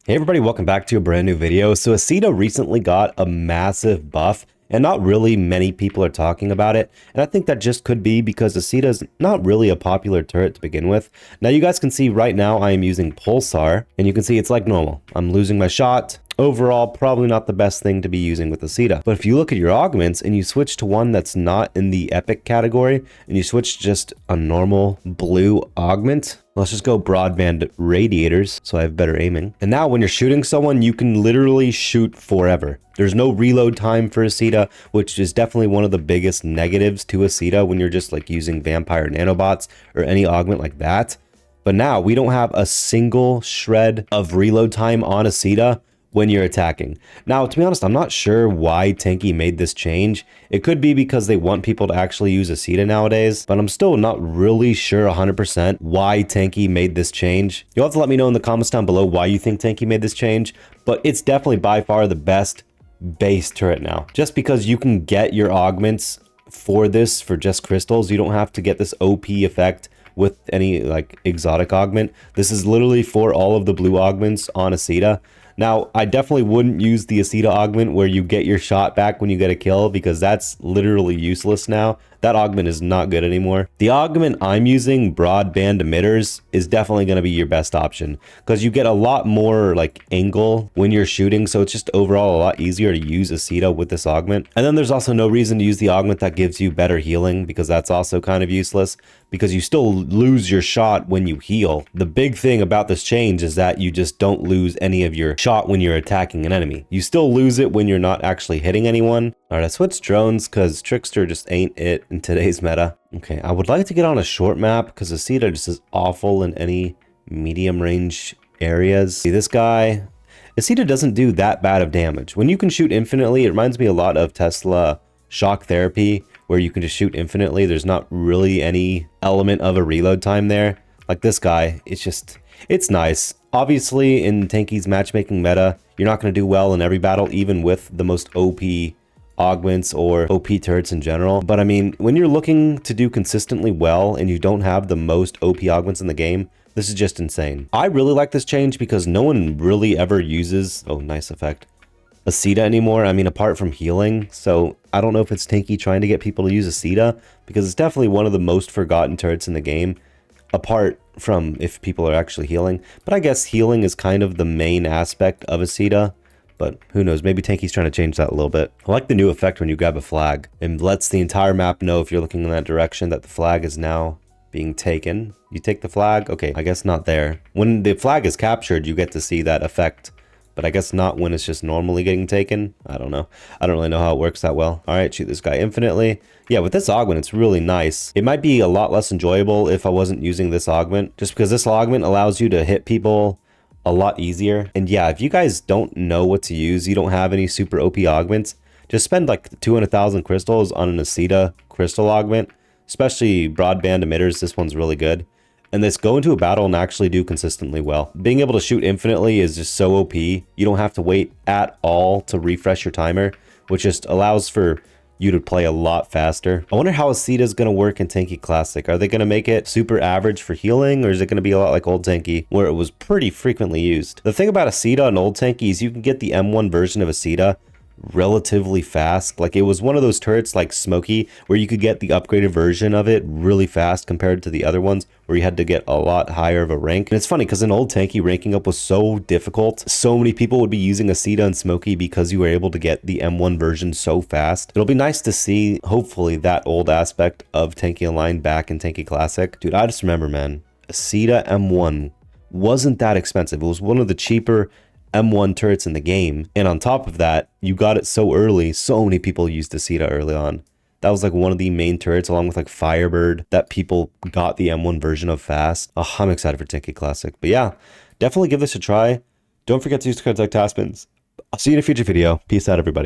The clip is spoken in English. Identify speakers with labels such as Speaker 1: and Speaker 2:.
Speaker 1: Hey everybody, welcome back to a brand new video. So Isida recently got a massive buff and not really many people are talking about it. And I think that just could be because Isida is not really a popular turret to begin with. Now you guys can see right now I am using Pulsar and you can see it's like normal. I'm losing my shot. Overall, probably not the best thing to be using with Isida. But if you look at your augments and you switch to one that's not in the epic category and you switch just a normal blue augment, let's just go broadband radiators so I have better aiming. And now when you're shooting someone, you can literally shoot forever. There's no reload time for Isida, which is definitely one of the biggest negatives to Isida when you're just like using vampire nanobots or any augment like that. But now we don't have a single shred of reload time on Isida when you're attacking. Now, to be honest, I'm not sure why Tanki made this change. It could be because they want people to actually use Isida nowadays, but I'm still not really sure 100% why Tanki made this change. You'll have to let me know in the comments down below why you think Tanki made this change, but it's definitely by far the best base turret now. Just because you can get your augments for this for just crystals, you don't have to get this OP effect with any like exotic augment. This is literally for all of the blue augments on Isida. Now, I definitely wouldn't use the Isida augment where you get your shot back when you get a kill because that's literally useless now. That augment is not good anymore. The augment I'm using, broadband emitters, is definitely going to be your best option because you get a lot more like angle when you're shooting. So it's just overall a lot easier to use Isida with this augment. And then there's also no reason to use the augment that gives you better healing because that's also kind of useless because you still lose your shot when you heal. The big thing about this change is that you just don't lose any of your shot when you're attacking an enemy. You still lose it when you're not actually hitting anyone. All right, I switched drones because Trickster just ain't it in today's meta. Okay, I would like to get on a short map because Isida just is awful in any medium range areas. See this guy? Isida doesn't do that bad of damage. When you can shoot infinitely, it reminds me a lot of Tesla shock therapy where you can just shoot infinitely. There's not really any element of a reload time there. Like this guy, it's nice. Obviously, in Tanki's matchmaking meta, you're not going to do well in every battle, even with the most OP augments or OP turrets in general. But I mean, when you're looking to do consistently well and you don't have the most OP augments in the game, this is just insane. I really like this change because no one really ever uses, oh, nice effect, Isida anymore. I mean, apart from healing. So I don't know if it's Tanki trying to get people to use Isida because it's definitely one of the most forgotten turrets in the game, apart from if people are actually healing. But I guess healing is kind of the main aspect of Isida. But who knows, maybe Tanki's trying to change that a little bit. I like the new effect when you grab a flag. It lets the entire map know if you're looking in that direction that the flag is now being taken. You take the flag? Okay, I guess not there. When the flag is captured, you get to see that effect. But I guess not when it's just normally getting taken. I don't know. I don't really know how it works that well. All right, shoot this guy infinitely. Yeah, with this augment, it's really nice. It might be a lot less enjoyable if I wasn't using this augment, just because this augment allows you to hit people a lot easier. And yeah, if you guys don't know what to use, you don't have any super OP augments, just spend like 200,000 crystals on an Isida crystal augment, especially broadband emitters. This one's really good. And this go into a battle and actually do consistently well. Being able to shoot infinitely is just so OP. You don't have to wait at all to refresh your timer, which just allows for you to play a lot faster. I wonder how Isida is going to work in Tanki Classic. Are they going to make it super average for healing, or is it going to be a lot like old Tanki where it was pretty frequently used? The thing about Isida and old Tanki is you can get the M1 version of Isida relatively fast. Like it was one of those turrets like Smokey where you could get the upgraded version of it really fast compared to the other ones where you had to get a lot higher of a rank. And it's funny because in old Tanki, ranking up was so difficult. So many people would be using Isida and Smokey because you were able to get the M1 version so fast. It'll be nice to see hopefully that old aspect of Tanki Online back in Tanki Classic. Dude, I just remember, man, Isida M1 wasn't that expensive. It was one of the cheaper M1 turrets in the game, and on top of that, you got it so early. So many people used Isida early on. That was like one of the main turrets along with like Firebird that people got the M1 version of fast. Oh, I'm excited for Tanki Classic. But yeah, definitely give this a try. Don't forget to use the code Taspens. I'll see you in a future video. Peace out, everybody.